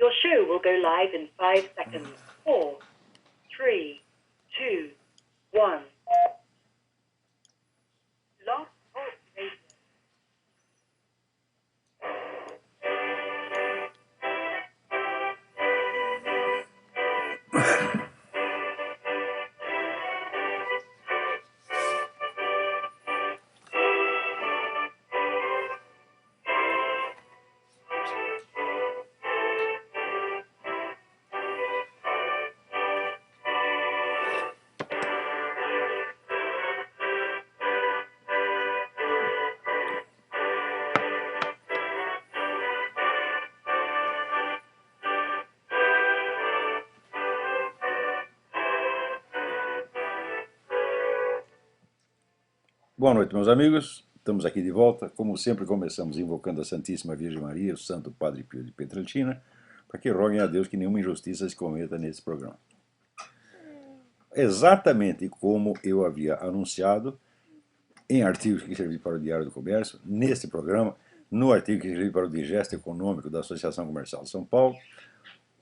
Your show will go live in 5 seconds. 4, 3, 2, 1. Lost Talk Radio. Boa noite, meus amigos. Estamos aqui de volta. Como sempre, começamos invocando a Santíssima Virgem Maria, o Santo Padre Pio de Pietrelcina, para que roguem a Deus que nenhuma injustiça se cometa nesse programa. Exatamente como eu havia anunciado em artigos que escrevi para o Diário do Comércio, neste programa, no artigo que escrevi para o Digesto Econômico da Associação Comercial de São Paulo,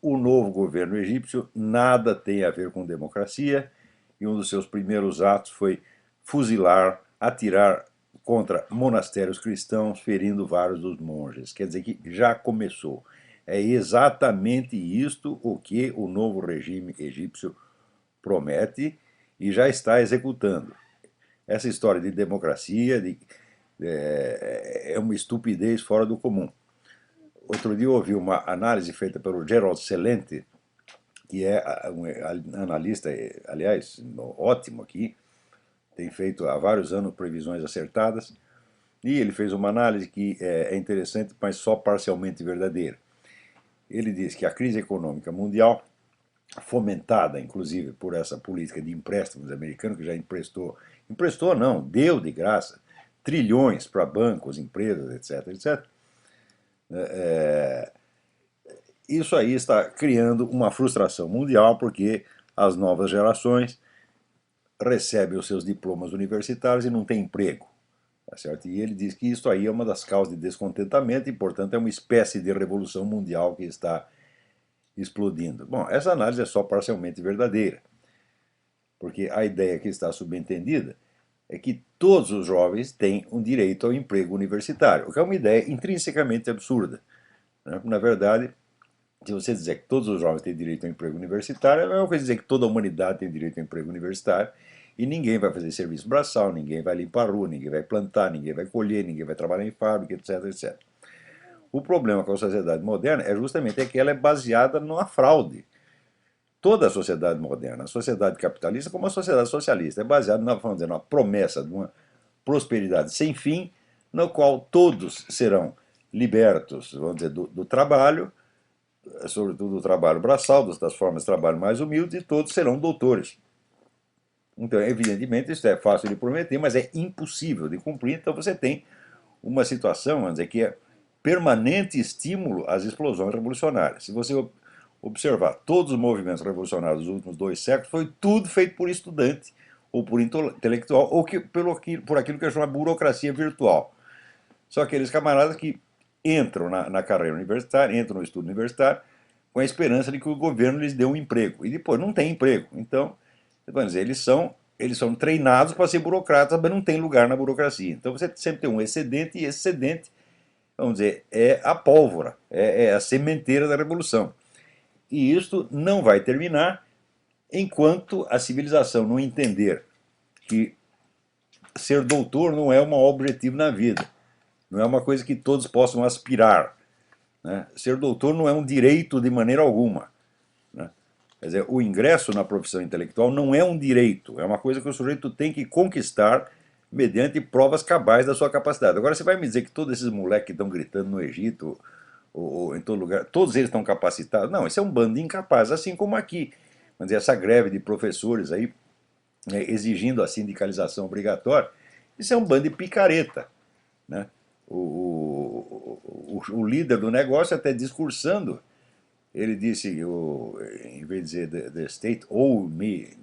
o novo governo egípcio nada tem a ver com democracia e um dos seus primeiros atos foi fuzilar, atirar contra monastérios cristãos, ferindo vários dos monges. Quer dizer que já começou. É exatamente isto o que o novo regime egípcio promete e já está executando. Essa história de democracia é uma estupidez fora do comum. Outro dia eu ouvi uma análise feita pelo Gerald Celente, que é um analista, aliás, ótimo aqui, tem feito há vários anos previsões acertadas, e ele fez uma análise que é interessante, mas só parcialmente verdadeira. Ele diz que a crise econômica mundial, fomentada inclusive por essa política de empréstimos americano, que já emprestou não, deu de graça trilhões para bancos, empresas, etc, etc. Isso aí está criando uma frustração mundial, porque as novas gerações recebem os seus diplomas universitários e não têm emprego. Tá certo? E ele diz que isso aí é uma das causas de descontentamento e, portanto, é uma espécie de revolução mundial que está explodindo. Bom, essa análise é só parcialmente verdadeira, porque a ideia que está subentendida é que todos os jovens têm um direito ao emprego universitário, o que é uma ideia intrinsecamente absurda. Na verdade, se você dizer que todos os jovens têm direito ao emprego universitário, é a mesma coisa dizer que toda a humanidade tem direito ao emprego universitário e ninguém vai fazer serviço braçal, ninguém vai limpar a rua, ninguém vai plantar, ninguém vai colher, ninguém vai trabalhar em fábrica, etc, etc. O problema com a sociedade moderna é justamente que ela é baseada numa fraude. Toda a sociedade moderna, a sociedade capitalista como a sociedade socialista, é baseada numa promessa de uma prosperidade sem fim, no qual todos serão libertos, vamos dizer, do trabalho, sobretudo do trabalho braçal, das formas de trabalho mais humildes, e todos serão doutores. Então, evidentemente, isso é fácil de prometer, mas é impossível de cumprir. Então, você tem uma situação, vamos dizer, que é permanente estímulo às explosões revolucionárias. Se você observar todos os movimentos revolucionários dos últimos 2 séculos, foi tudo feito por estudante, ou por intelectual, ou por aquilo que é chamado burocracia virtual. São aqueles camaradas que entram na carreira universitária, entram no estudo universitário, com a esperança de que o governo lhes dê um emprego. E depois não tem emprego. Então, vamos dizer, eles são treinados para ser burocratas, mas não tem lugar na burocracia. Então você sempre tem um excedente, e esse excedente, vamos dizer, é a pólvora, é a sementeira da revolução. E isto não vai terminar enquanto a civilização não entender que ser doutor não é um objetivo na vida. Não é uma coisa que todos possam aspirar. Né? Ser doutor não é um direito de maneira alguma. Né? Quer dizer, o ingresso na profissão intelectual não é um direito, é uma coisa que o sujeito tem que conquistar mediante provas cabais da sua capacidade. Agora você vai me dizer que todos esses moleques que estão gritando no Egito, ou em todo lugar, todos eles estão capacitados? Não, isso é um bando de incapazes, assim como aqui. Vamos dizer, essa greve de professores aí, exigindo a sindicalização obrigatória, isso é um bando de picareta. Né? O líder do negócio, até discursando, ele disse, em vez de dizer the state owe me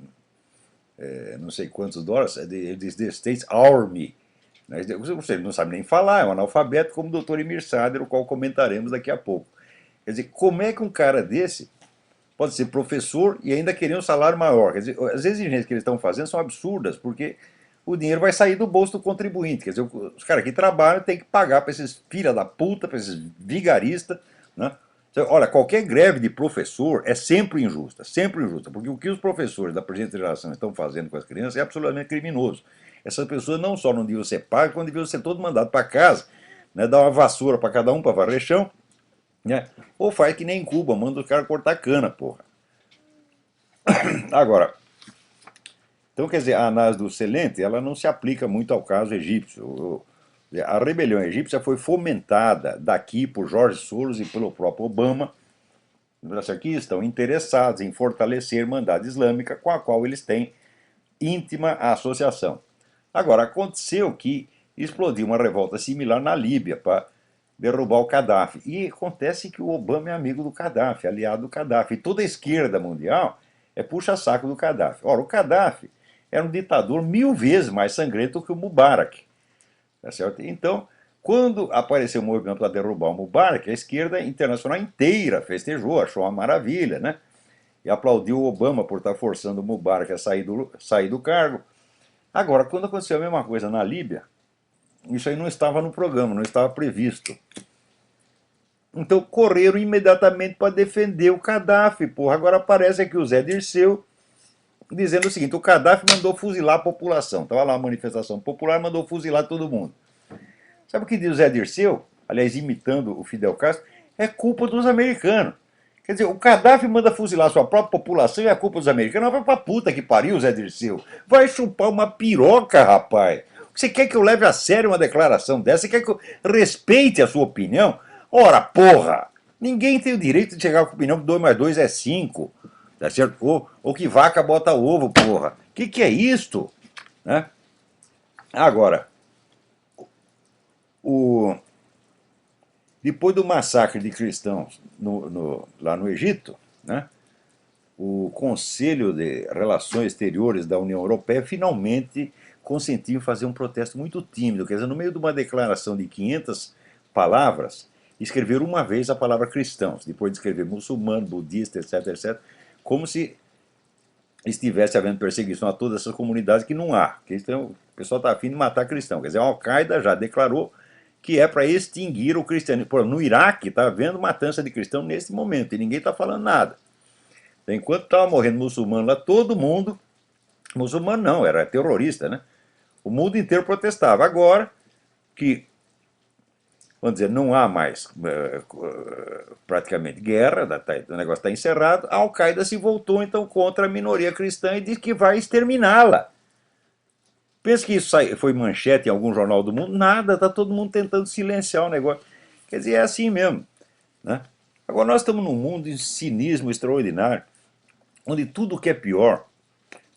não sei quantos dólares, ele diz the state owe me. Ele não sabe nem falar, é um analfabeto como o Dr. Emir Sader, o qual comentaremos daqui a pouco. Quer dizer, como é que um cara desse pode ser professor e ainda querer um salário maior? Quer dizer, as exigências que eles estão fazendo são absurdas, porque o dinheiro vai sair do bolso do contribuinte. Quer dizer, os caras que trabalham têm que pagar para esses filha da puta, para esses vigaristas, né? Olha, qualquer greve de professor é sempre injusta, porque o que os professores da presente geração estão fazendo com as crianças é absolutamente criminoso. Essas pessoas não só não deviam ser pagas, como deviam ser todos mandados para casa, né, dar uma vassoura para cada um para varrer chão, né, ou faz que nem em Cuba, manda o cara cortar cana, porra. Agora, então quer dizer, a análise do Celente, ela não se aplica muito ao caso egípcio. A rebelião egípcia foi fomentada daqui por Jorge Soros e pelo próprio Obama, que estão interessados em fortalecer a Irmandade Islâmica, com a qual eles têm íntima associação. Agora, aconteceu que explodiu uma revolta similar na Líbia para derrubar o Gaddafi. E acontece que o Obama é amigo do Gaddafi, aliado do Gaddafi. E toda a esquerda mundial é puxa-saco do Gaddafi. Ora, o Gaddafi era um ditador 1000 vezes mais sangrento que o Mubarak. Tá certo? Então, quando apareceu o movimento para derrubar o Mubarak, a esquerda internacional inteira festejou, achou uma maravilha, né? E aplaudiu o Obama por estar forçando o Mubarak a sair do cargo. Agora, quando aconteceu a mesma coisa na Líbia, isso aí não estava no programa, não estava previsto. Então correram imediatamente para defender o Gaddafi, porra. Agora aparece aqui o Zé Dirceu dizendo o seguinte: o Gaddafi mandou fuzilar a população. Estava lá a manifestação popular, mandou fuzilar todo mundo. Sabe o que diz o Zé Dirceu? Aliás, imitando o Fidel Castro, é culpa dos americanos. Quer dizer, o Gaddafi manda fuzilar a sua própria população e é culpa dos americanos. Vai pra puta que pariu, Zé Dirceu. Vai chupar uma piroca, rapaz. Você quer que eu leve a sério uma declaração dessa? Você quer que eu respeite a sua opinião? Ora, porra! Ninguém tem o direito de chegar com a opinião que 2 mais 2 é 5. Tá certo? Ou que vaca bota ovo, porra. Que é isto? Né? Agora, depois do massacre de cristãos lá no Egito, né, o Conselho de Relações Exteriores da União Europeia finalmente consentiu em fazer um protesto muito tímido. Quer dizer, no meio de uma declaração de 500 palavras, escrever uma vez a palavra cristãos, depois de escrever muçulmano, budista, etc, etc, como se estivesse havendo perseguição a todas essas comunidades que não há. O pessoal está afim de matar cristão. Quer dizer, a Al-Qaeda já declarou que é para extinguir o cristianismo. Pô, no Iraque está havendo matança de cristão nesse momento e ninguém está falando nada. Enquanto estava morrendo muçulmano lá, todo mundo, muçulmano não, era terrorista, né? O mundo inteiro protestava. Agora que, vamos dizer, não há mais praticamente guerra, o negócio está encerrado, a Al-Qaeda se voltou então contra a minoria cristã e diz que vai exterminá-la. Pensa que isso foi manchete em algum jornal do mundo? Nada, está todo mundo tentando silenciar o negócio. Quer dizer, é assim mesmo. Né? Agora nós estamos num mundo de cinismo extraordinário, onde tudo que é pior,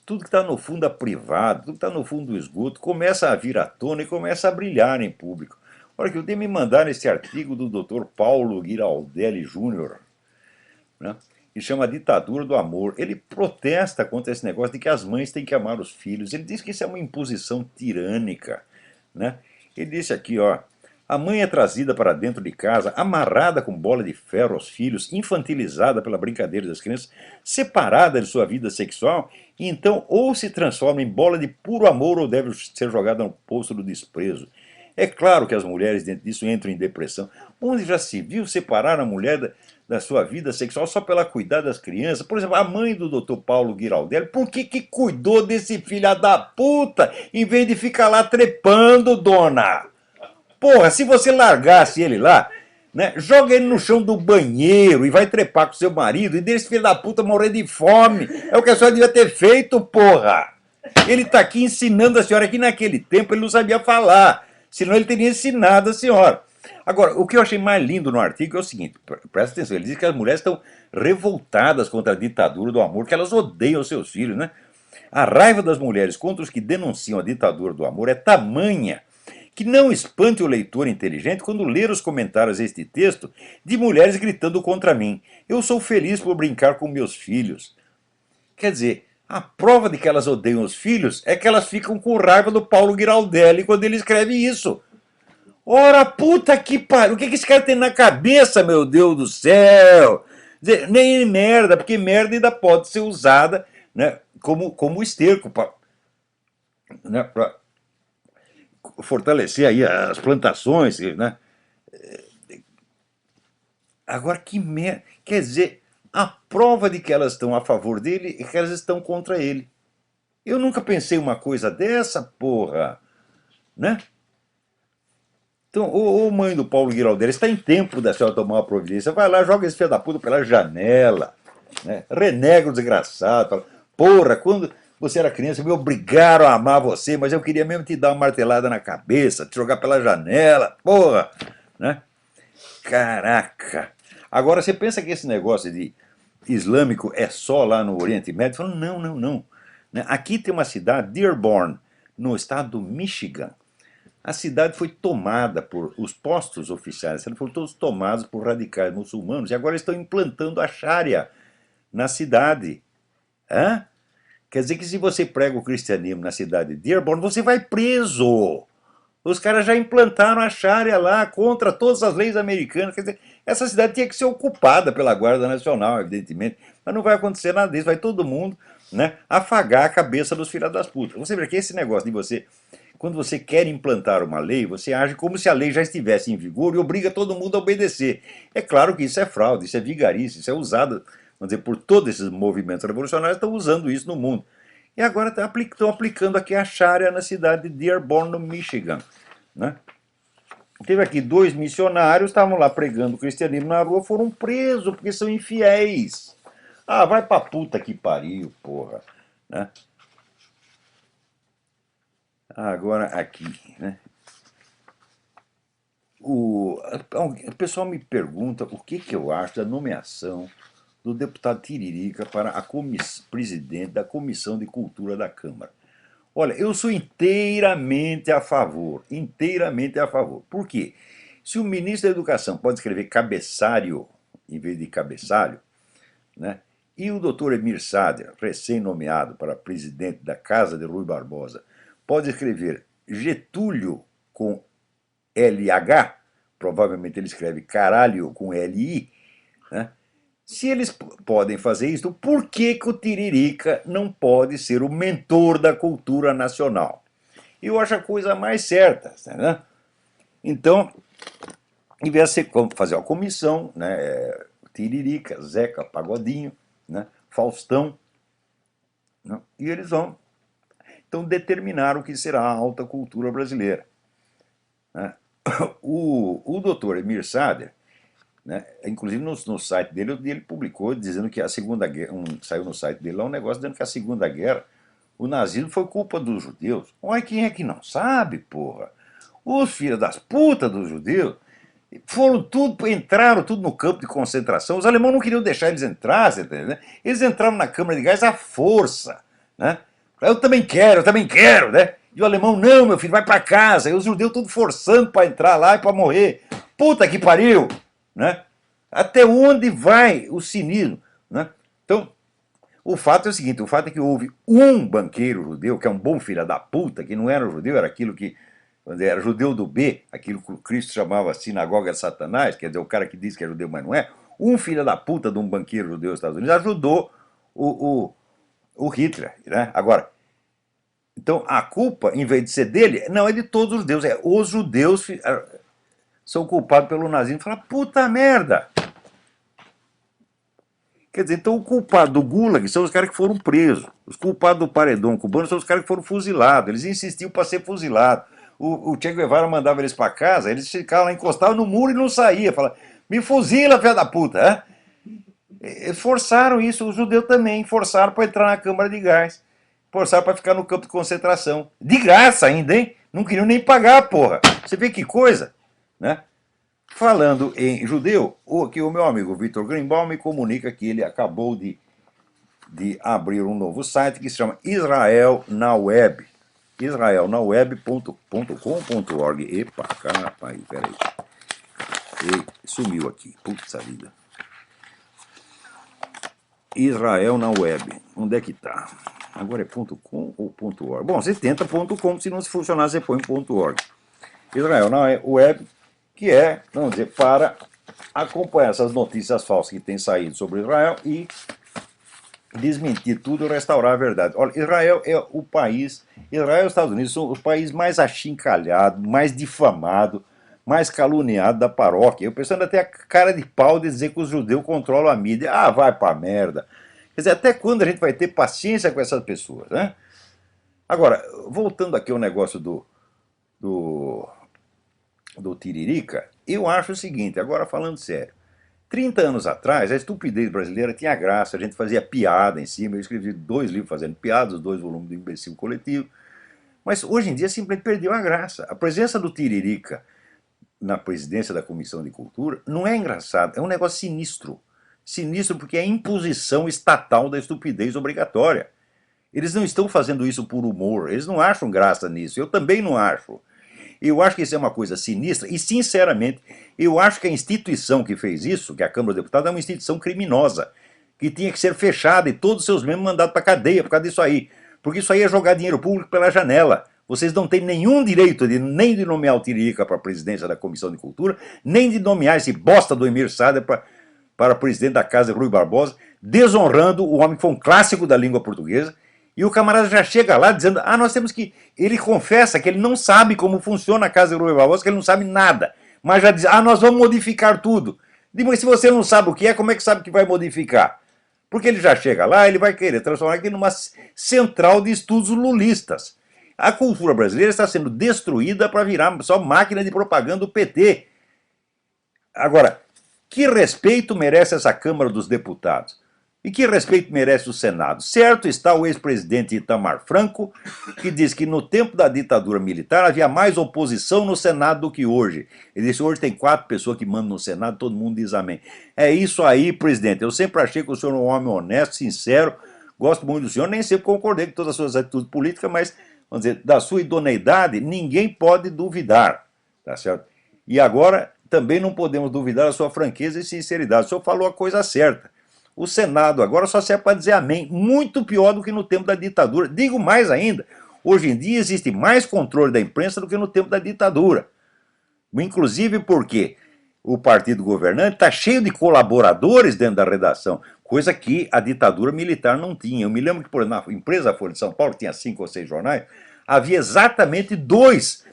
tudo que está no fundo da privada, tudo que está no fundo do esgoto, começa a vir à tona e começa a brilhar em público. Olha que eu tenho me mandar esse artigo do Dr. Paulo Giraldelli Jr., né? Que chama Ditadura do Amor. Ele protesta contra esse negócio de que as mães têm que amar os filhos. Ele diz que isso é uma imposição tirânica. Né? Ele disse aqui, ó, a mãe é trazida para dentro de casa, amarrada com bola de ferro aos filhos, infantilizada pela brincadeira das crianças, separada de sua vida sexual, e então ou se transforma em bola de puro amor ou deve ser jogada no poço do desprezo. É claro que as mulheres dentro disso entram em depressão. Onde já se viu separar a mulher da sua vida sexual só pela cuidar das crianças? Por exemplo, a mãe do Dr. Paulo Giraldelli, por que cuidou desse filho da puta em vez de ficar lá trepando, dona? Porra, se você largasse ele lá, né, joga ele no chão do banheiro e vai trepar com seu marido e deixa esse filho da puta morrer de fome. É o que a senhora devia ter feito, porra. Ele está aqui ensinando a senhora que naquele tempo ele não sabia falar. Senão ele teria ensinado a senhora. Agora, o que eu achei mais lindo no artigo é o seguinte, presta atenção, ele diz que as mulheres estão revoltadas contra a ditadura do amor, que elas odeiam seus filhos, né? A raiva das mulheres contra os que denunciam a ditadura do amor é tamanha que não espante o leitor inteligente quando ler os comentários a este texto de mulheres gritando contra mim. Eu sou feliz por brincar com meus filhos. Quer dizer, a prova de que elas odeiam os filhos é que elas ficam com raiva do Paulo Giraldelli quando ele escreve isso. Ora, puta que pariu, o que esse cara tem na cabeça, meu Deus do céu? Nem merda, porque merda ainda pode ser usada, né, como esterco, né, para fortalecer aí as plantações, né? Agora, que merda. Quer dizer, a prova de que elas estão a favor dele é que elas estão contra ele. Eu nunca pensei uma coisa dessa, porra. Né? Então, ô mãe do Paulo Giraldelli, está em tempo da senhora tomar uma providência. Vai lá, joga esse filho da puta pela janela. Né? Renega o desgraçado. Fala, porra, quando você era criança, me obrigaram a amar você, mas eu queria mesmo te dar uma martelada na cabeça, te jogar pela janela, porra. Né? Caraca! Agora, você pensa que esse negócio de islâmico é só lá no Oriente Médio? Falando, não, não, não. Né? Aqui tem uma cidade, Dearborn, no estado do Michigan. A cidade foi tomada por os postos oficiais, foram todos tomados por radicais muçulmanos e agora estão implantando a Sharia na cidade. Hã? Quer dizer que se você prega o cristianismo na cidade de Dearborn, você vai preso. Os caras já implantaram a Sharia lá contra todas as leis americanas. Quer dizer, essa cidade tinha que ser ocupada pela Guarda Nacional, evidentemente. Mas não vai acontecer nada disso. Vai todo mundo, né, afagar a cabeça dos filhos das putas. Você vê que esse negócio de você, quando você quer implantar uma lei, você age como se a lei já estivesse em vigor e obriga todo mundo a obedecer. É claro que isso é fraude, isso é vigarice, isso é usado, vamos dizer, por todos esses movimentos revolucionários, estão usando isso no mundo. E agora estão aplicando aqui a Sharia na cidade de Dearborn, no Michigan. Né? Teve aqui 2 missionários, estavam lá pregando o cristianismo na rua, foram presos porque são infiéis. Ah, vai pra puta que pariu, porra. Né? Agora aqui, né? O pessoal me pergunta o que eu acho da nomeação do deputado Tiririca para a presidente da Comissão de Cultura da Câmara. Olha, eu sou inteiramente a favor, inteiramente a favor. Por quê? Se o ministro da Educação pode escrever cabeçário em vez de cabeçalho, né? E o doutor Emir Sader, recém-nomeado para presidente da Casa de Rui Barbosa, pode escrever Getúlio com LH, provavelmente ele escreve caralho com LI, né? Se eles podem fazer isso, por que o Tiririca não pode ser o mentor da cultura nacional? Eu acho a coisa mais certa. Né? Então, em vez de fazer uma comissão, né, Tiririca, Zeca, Pagodinho, né, Faustão, né, e eles vão então determinar o que será a alta cultura brasileira. Né? O doutor Emir Sader, né, inclusive no site dele, ele publicou dizendo que a Segunda Guerra, saiu no site dele lá um negócio dizendo que a Segunda Guerra, o nazismo foi culpa dos judeus. Olha, quem é que não sabe, porra? Os filhos das putas dos judeus foram tudo, entraram tudo no campo de concentração. Os alemães não queriam deixar eles entrarem, né? Eles entraram na Câmara de Gás à força, né? Eu também quero, né? E o alemão, não, meu filho, vai para casa. E os judeus tudo forçando para entrar lá e para morrer. Puta que pariu, né? Até onde vai o cinismo, né? Então, o fato é o seguinte, o fato é que houve um banqueiro judeu, que é um bom filho da puta, que não era judeu, era aquilo que era judeu do B, aquilo que o Cristo chamava sinagoga de Satanás, quer dizer, o cara que diz que é judeu, mas não é. Um filho da puta de um banqueiro judeu dos Estados Unidos ajudou o Hitler, né? Agora, então a culpa, em vez de ser dele, não é de todos os judeus, é os judeus são culpados pelo nazismo. Fala, puta merda! Quer dizer, então o culpado do Gulag são os caras que foram presos. Os culpados do paredão cubano são os caras que foram fuzilados. Eles insistiam para ser fuzilados. O Che Guevara mandava eles para casa, eles ficavam lá encostados no muro e não saíam. Falavam, me fuzila, filha da puta. Eles forçaram isso, os judeus também. Forçaram para entrar na Câmara de Gás. Forçaram para ficar no campo de concentração. De graça ainda, hein? Não queriam nem pagar, porra. Você vê que coisa, né? Falando em judeu, aqui o meu amigo Vitor Greenbaum me comunica que ele acabou de abrir um novo site que se chama Israel na Web. israelnaweb.com.org. Epa, rapaz, peraí. Sumiu aqui, putz vida. Israel na Web. Onde é que tá? Agora é .com ou .org? Bom, você tenta .com, se não funcionar você põe .org. Israel na Web, que é, vamos dizer, para acompanhar essas notícias falsas que têm saído sobre Israel e desmentir tudo e restaurar a verdade. Olha, Israel é o país, Israel e os Estados Unidos são os países mais achincalhados, mais difamados, mais caluniados da paróquia. Eu pensando até a cara de pau de dizer que os judeus controlam a mídia. Ah, vai pra merda. Quer dizer, até quando a gente vai ter paciência com essas pessoas, né? Agora, voltando aqui ao negócio do, do Tiririca, eu acho o seguinte, agora falando sério, 30 anos atrás, a estupidez brasileira tinha graça, a gente fazia piada em cima, eu escrevi 2 livros fazendo piadas, os 2 volumes do Imbecil Coletivo, mas hoje em dia simplesmente perdeu a graça. A presença do Tiririca na presidência da Comissão de Cultura não é engraçado, é um negócio sinistro. Sinistro porque é a imposição estatal da estupidez obrigatória. Eles não estão fazendo isso por humor, eles não acham graça nisso, eu também não acho. Eu acho que isso é uma coisa sinistra e, sinceramente, eu acho que a instituição que fez isso, que é a Câmara dos Deputados, é uma instituição criminosa, que tinha que ser fechada e todos os seus membros mandados para a cadeia por causa disso aí. Porque isso aí é jogar dinheiro público pela janela. Vocês não têm nenhum direito nem de nomear o Tiririca para a presidência da Comissão de Cultura, nem de nomear esse bosta do Emir Sader para presidente da Casa Rui Barbosa, desonrando o homem que foi um clássico da língua portuguesa. E o camarada já chega lá dizendo, ah, nós temos que... Ele confessa que ele não sabe como funciona a Casa Rui Barbosa, que ele não sabe nada. Mas já diz, ah, nós vamos modificar tudo. Mas se você não sabe o que é, como é que sabe que vai modificar? Porque ele já chega lá, ele vai querer transformar aqui numa central de estudos lulistas. A cultura brasileira está sendo destruída para virar só máquina de propaganda do PT. Agora, que respeito merece essa Câmara dos Deputados? E que respeito merece o Senado? Certo está o ex-presidente Itamar Franco, que diz que no tempo da ditadura militar havia mais oposição no Senado do que hoje. Ele disse, hoje tem 4 pessoas que mandam no Senado, todo mundo diz amém. É isso aí, presidente. Eu sempre achei que o senhor é um homem honesto, sincero, gosto muito do senhor, nem sempre concordei com todas as suas atitudes políticas, mas, vamos dizer, da sua idoneidade, ninguém pode duvidar, tá certo? E agora, também não podemos duvidar da sua franqueza e sinceridade. O senhor falou a coisa certa. O Senado agora só serve para dizer amém, muito pior do que no tempo da ditadura. Digo mais ainda, hoje em dia existe mais controle da imprensa do que no tempo da ditadura. Inclusive porque o partido governante está cheio de colaboradores dentro da redação, coisa que a ditadura militar não tinha. Eu me lembro que, por exemplo, na empresa Folha de São Paulo, que tinha 5 ou 6 jornais, havia exatamente 3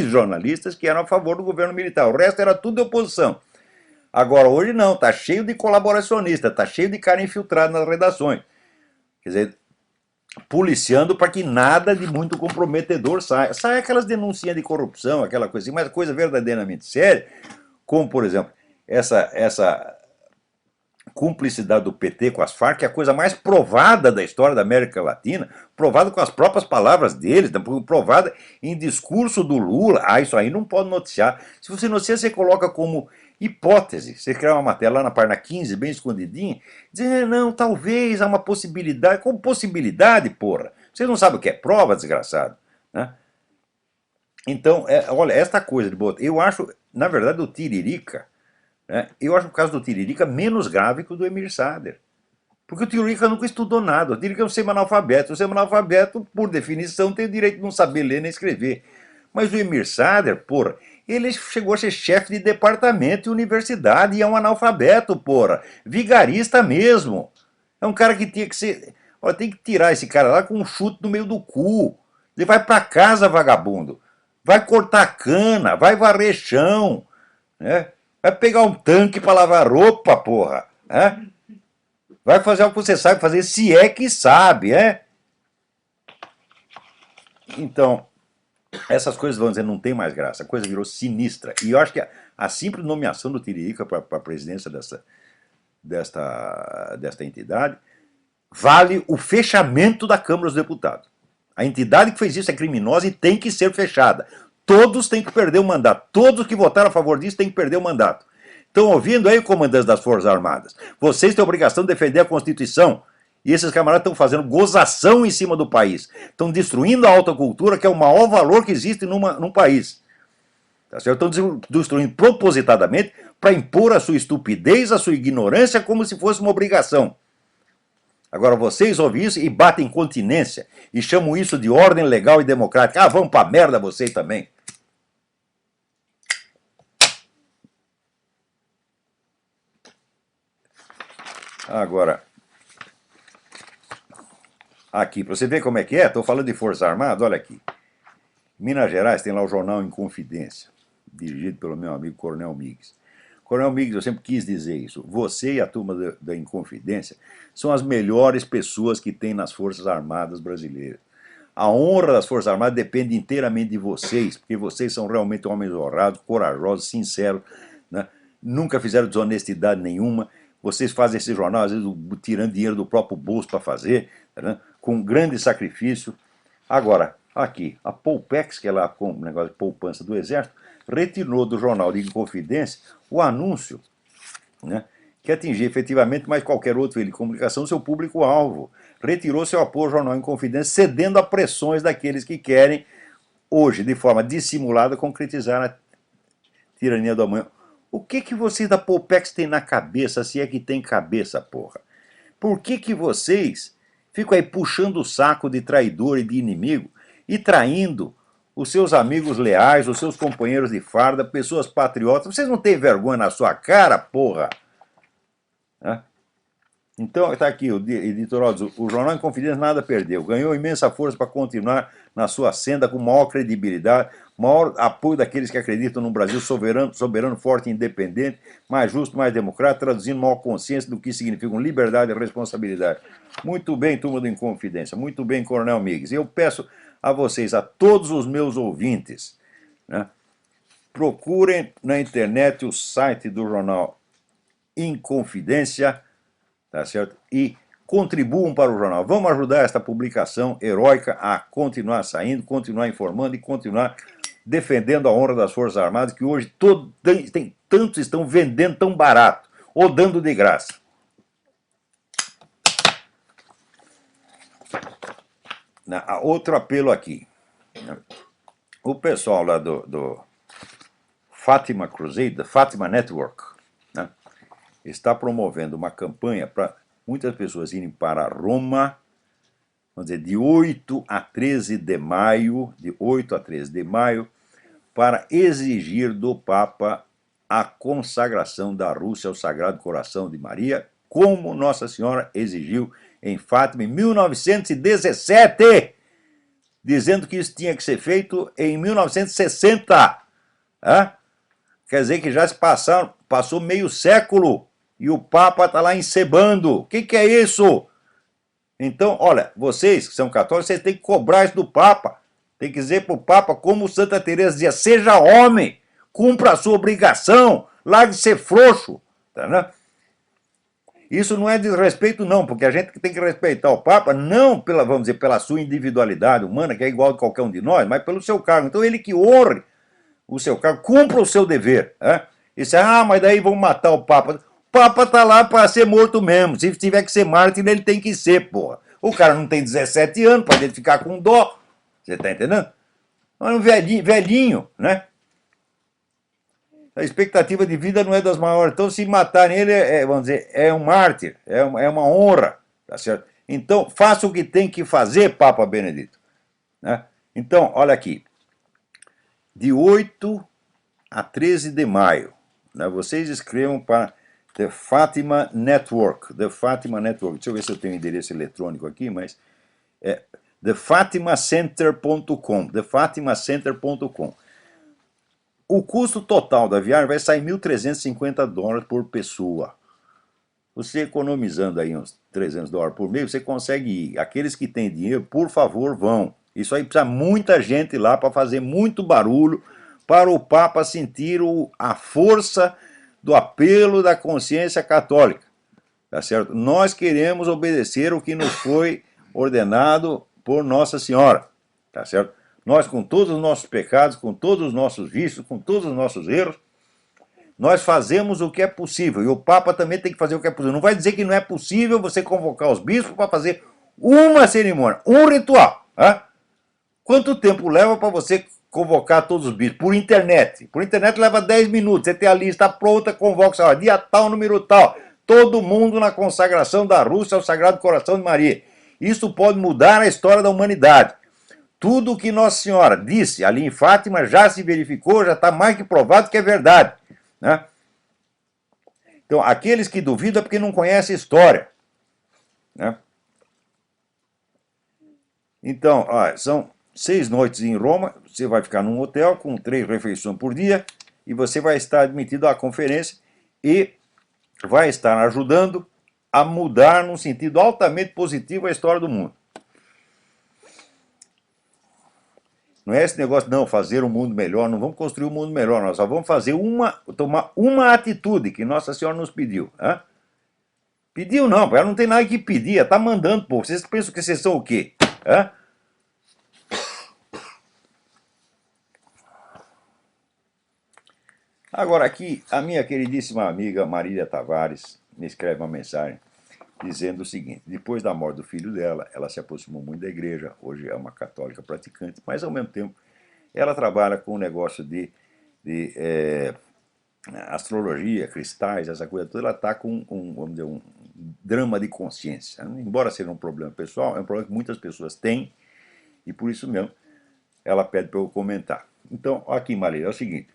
jornalistas que eram a favor do governo militar. O resto era tudo de oposição. Agora, hoje não, está cheio de colaboracionista, está cheio de cara infiltrado nas redações. Quer dizer, policiando para que nada de muito comprometedor saia. Sai aquelas denúncias de corrupção, aquela coisa assim, mas coisa verdadeiramente séria, como, por exemplo, essa cumplicidade do PT com as Farc, que é a coisa mais provada da história da América Latina, provada com as próprias palavras deles, provada em discurso do Lula. Ah, isso aí não pode noticiar. Se você noticia, você coloca como hipótese. Você escreve uma matéria lá na página 15, bem escondidinha, dizendo, não, talvez há uma possibilidade. Como possibilidade, porra? Vocês não sabem o que é prova, desgraçado, né? Então, olha, esta coisa de botar... Eu acho, na verdade, o Tiririca, né, eu acho o caso do Tiririca menos grave que o do Emir Sader. Porque o Tiririca nunca estudou nada. O Tiririca é um semi-analfabeto. O semi-analfabeto, por definição, tem o direito de não saber ler nem escrever. Mas o Emir Sader, porra, ele chegou a ser chefe de departamento de universidade e é um analfabeto, porra. Vigarista mesmo. É um cara que tinha que ser... Olha, tem que tirar esse cara lá com um chute no meio do cu. Ele vai pra casa, vagabundo. Vai cortar cana, vai varrer chão, né? Vai pegar um tanque para lavar roupa, porra. Né? Vai fazer o que você sabe fazer, se é que sabe, é? Então, essas coisas, vamos dizer, não tem mais graça. A coisa virou sinistra. E eu acho que a simples nomeação do Tiririca para a presidência desta entidade vale o fechamento da Câmara dos Deputados. A entidade que fez isso é criminosa e tem que ser fechada. Todos têm que perder o mandato. Todos que votaram a favor disso têm que perder o mandato. Estão ouvindo aí, comandantes das Forças Armadas? Vocês têm a obrigação de defender a Constituição. E esses camaradas estão fazendo gozação em cima do país. Estão destruindo a alta cultura, que é o maior valor que existe num país. Tá certo? Estão destruindo propositadamente para impor a sua estupidez, a sua ignorância, como se fosse uma obrigação. Agora vocês ouvem isso e batem continência e chamam isso de ordem legal e democrática. Ah, vão pra merda vocês também. Agora, aqui, para você ver como é que é, estou falando de Força Armada, olha aqui. Minas Gerais tem lá o jornal Inconfidência, dirigido pelo meu amigo Coronel Migues. Coronel Migues, eu sempre quis dizer isso, você e a turma da Inconfidência são as melhores pessoas que tem nas Forças Armadas brasileiras. A honra das Forças Armadas depende inteiramente de vocês, porque vocês são realmente homens honrados, corajosos, sinceros, né? Nunca fizeram desonestidade nenhuma. Vocês fazem esse jornal, às vezes, tirando dinheiro do próprio bolso para fazer, né? Com grande sacrifício. Agora, aqui, a Poupex, que é lá com o negócio de poupança do Exército, retirou do jornal de Inconfidência o anúncio, né, que atingia efetivamente mais qualquer outro veículo de comunicação seu público-alvo. Retirou seu apoio ao jornal Inconfidência, cedendo a pressões daqueles que querem, hoje, de forma dissimulada, concretizar a tirania do amanhã. O que vocês da Poupex têm na cabeça, se é que tem cabeça, porra? Por que vocês ficam aí puxando o saco de traidor e de inimigo e traindo os seus amigos leais, os seus companheiros de farda, pessoas patriotas? Vocês não têm vergonha na sua cara, porra? Então, está aqui o editorial, o Jornal Inconfidência nada perdeu, ganhou imensa força para continuar na sua senda com maior credibilidade, maior apoio daqueles que acreditam num Brasil soberano, forte e independente, mais justo, mais democrático, traduzindo maior consciência do que significam liberdade e responsabilidade. Muito bem, turma do Inconfidência, muito bem, Coronel Migues. Eu peço a vocês, a todos os meus ouvintes, né, procurem na internet o site do Jornal Inconfidência, tá certo? E contribuam para o jornal. Vamos ajudar esta publicação heróica a continuar saindo, continuar informando e continuar defendendo a honra das Forças Armadas, que hoje tantos estão vendendo tão barato, ou dando de graça. Outro apelo aqui. O pessoal lá do Fátima Crusade, Fátima Network, né, está promovendo uma campanha para muitas pessoas irem para Roma, vamos dizer, de 8 a 13 de maio, para exigir do Papa a consagração da Rússia ao Sagrado Coração de Maria, como Nossa Senhora exigiu em Fátima em 1917, dizendo que isso tinha que ser feito em 1960. Quer dizer que já passou meio século e o Papa está lá encebando. O que é isso? Então, olha, vocês que são católicos, vocês têm que cobrar isso do Papa. Tem que dizer para o Papa, como Santa Teresa dizia, seja homem, cumpra a sua obrigação, largue de ser frouxo. Tá, né? Isso não é desrespeito, não, porque a gente tem que respeitar o Papa, não pela, vamos dizer, pela sua individualidade humana, que é igual a qualquer um de nós, mas pelo seu cargo. Então, ele que honre o seu cargo, cumpra o seu dever. E se, mas daí vão matar o Papa. O Papa tá lá para ser morto mesmo. Se tiver que ser mártir, ele tem que ser, porra. O cara não tem 17 anos para ele ficar com dó. Você tá entendendo? É um velhinho, né? A expectativa de vida não é das maiores. Então, se matarem ele, vamos dizer, é um mártir, é uma honra, tá certo? Então, faça o que tem que fazer, Papa Benedito. Né? Então, olha aqui. De 8 a 13 de maio, né, vocês escrevam para The Fátima Network. The Fátima Network. Deixa eu ver se eu tenho um endereço eletrônico aqui, mas é thefatimacenter.com. thefatimacenter.com. O custo total da viagem vai sair $1.350 por pessoa. Você economizando aí uns $300 por mês, você consegue ir. Aqueles que têm dinheiro, por favor, vão. Isso aí precisa muita gente lá para fazer muito barulho, para o Papa sentir a força do apelo da consciência católica. Tá certo? Nós queremos obedecer o que nos foi ordenado por Nossa Senhora. Tá certo? Nós, com todos os nossos pecados, com todos os nossos vícios, com todos os nossos erros, nós fazemos o que é possível. E o Papa também tem que fazer o que é possível. Não vai dizer que não é possível você convocar os bispos para fazer uma cerimônia, um ritual. Quanto tempo leva para você convocar todos os bispos? Por internet. Por internet leva 10 minutos. Você tem a lista pronta, convoca, dia tal, número tal. todo mundo na consagração da Rússia ao Sagrado Coração de Maria. Isso pode mudar a história da humanidade. Tudo o que Nossa Senhora disse ali em Fátima já se verificou, já está mais que provado que é verdade, né? Então, aqueles que duvidam é porque não conhecem a história, né? Então, ó, são 6 noites em Roma, você vai ficar num hotel com 3 refeições por dia e você vai estar admitido à conferência e vai estar ajudando a mudar num sentido altamente positivo a história do mundo. Não é esse negócio, não, fazer um mundo melhor, não vamos construir um mundo melhor, nós só vamos fazer tomar uma atitude que Nossa Senhora nos pediu. Hein? Pediu não, ela não tem nada que pedir, ela está mandando, pô. Vocês pensam que vocês são o quê? Hein? Agora aqui, a minha queridíssima amiga Marília Tavares me escreve uma mensagem dizendo o seguinte: depois da morte do filho dela, ela se aproximou muito da igreja, hoje é uma católica praticante, mas ao mesmo tempo ela trabalha com o negócio de astrologia, cristais, essa coisa toda. Ela está com vamos dizer, um drama de consciência. Embora seja um problema pessoal, é um problema que muitas pessoas têm e por isso mesmo ela pede para eu comentar. Então, aqui, Marília, é o seguinte: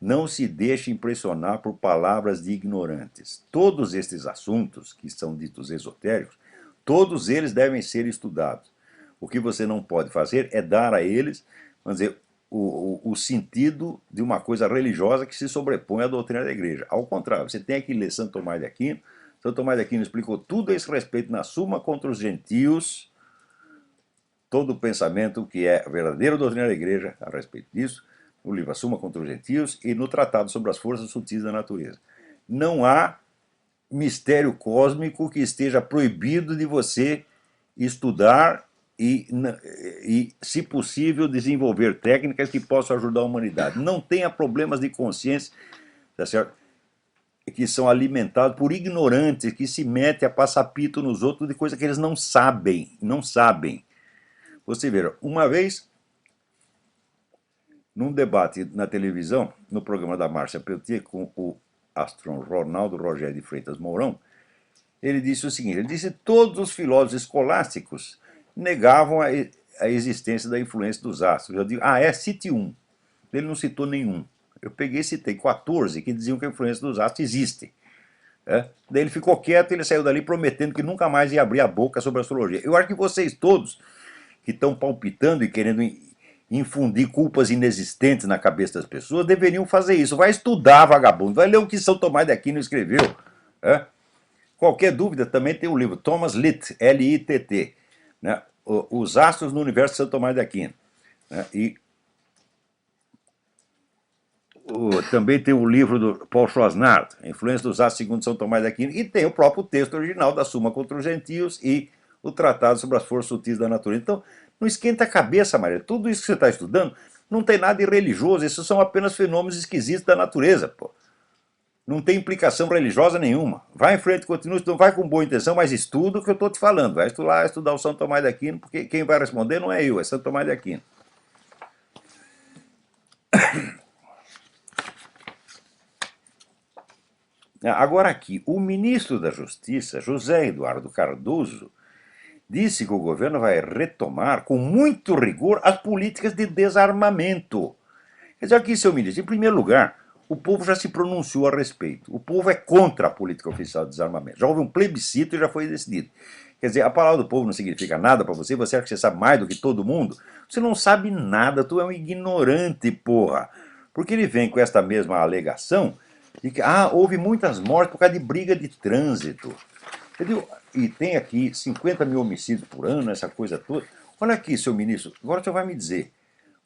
não se deixe impressionar por palavras de ignorantes. Todos estes assuntos, que são ditos esotéricos, todos eles devem ser estudados. O que você não pode fazer é dar a eles, vamos dizer, o sentido de uma coisa religiosa que se sobrepõe à doutrina da igreja. Ao contrário, você tem que ler Santo Tomás de Aquino. Santo Tomás de Aquino explicou tudo a esse respeito na Suma contra os Gentios, todo o pensamento que é a verdadeira doutrina da igreja a respeito disso, no livro A Suma contra os Gentios e no Tratado sobre as Forças Sutis da Natureza. Não há mistério cósmico que esteja proibido de você estudar e, se possível, desenvolver técnicas que possam ajudar a humanidade. Não tenha problemas de consciência, tá certo? Que são alimentados por ignorantes que se metem a passar pito nos outros de coisa que eles não sabem. Não sabem. Você vê, uma vez, num debate na televisão, no programa da Márcia Peltier, com o astrônomo Ronaldo Rogério de Freitas Mourão, ele disse o seguinte: ele disse que todos os filósofos escolásticos negavam a existência da influência dos astros. Eu digo, cite um. Ele não citou nenhum. Eu peguei e citei 14 que diziam que a influência dos astros existe. Daí ele ficou quieto e ele saiu dali prometendo que nunca mais ia abrir a boca sobre astrologia. Eu acho que vocês todos que estão palpitando e querendo infundir culpas inexistentes na cabeça das pessoas deveriam fazer isso. Vai estudar, vagabundo, vai ler o que São Tomás de Aquino escreveu. Qualquer dúvida, também tem o livro Thomas Litt, L-I-T-T, né? Os Astros no Universo de São Tomás de Aquino, né? E também tem o livro do Paul Schwarznacht, A Influência dos Astros segundo São Tomás de Aquino, e tem o próprio texto original da Suma contra os Gentios e o Tratado sobre as Forças Sutis da Natureza. Então, não esquenta a cabeça, Maria. Tudo isso que você está estudando não tem nada de religioso, esses são apenas fenômenos esquisitos da natureza, pô. Não tem implicação religiosa nenhuma. Vai em frente, continua estudando, vai com boa intenção, mas estuda o que eu estou te falando. Vai estudar o São Tomás de Aquino, porque quem vai responder não é eu, é São Tomás de Aquino. Agora aqui, o ministro da Justiça, José Eduardo Cardoso, disse que o governo vai retomar com muito rigor as políticas de desarmamento. Quer dizer, aqui, seu ministro, em primeiro lugar, o povo já se pronunciou a respeito. O povo é contra a política oficial de desarmamento. Já houve um plebiscito e já foi decidido. Quer dizer, a palavra do povo não significa nada para você, você acha que você sabe mais do que todo mundo? Você não sabe nada, tu é um ignorante, porra. Porque ele vem com esta mesma alegação de que houve muitas mortes por causa de briga de trânsito. Entendeu? E tem aqui 50 mil homicídios por ano, essa coisa toda. Olha aqui, seu ministro, agora o senhor vai me dizer,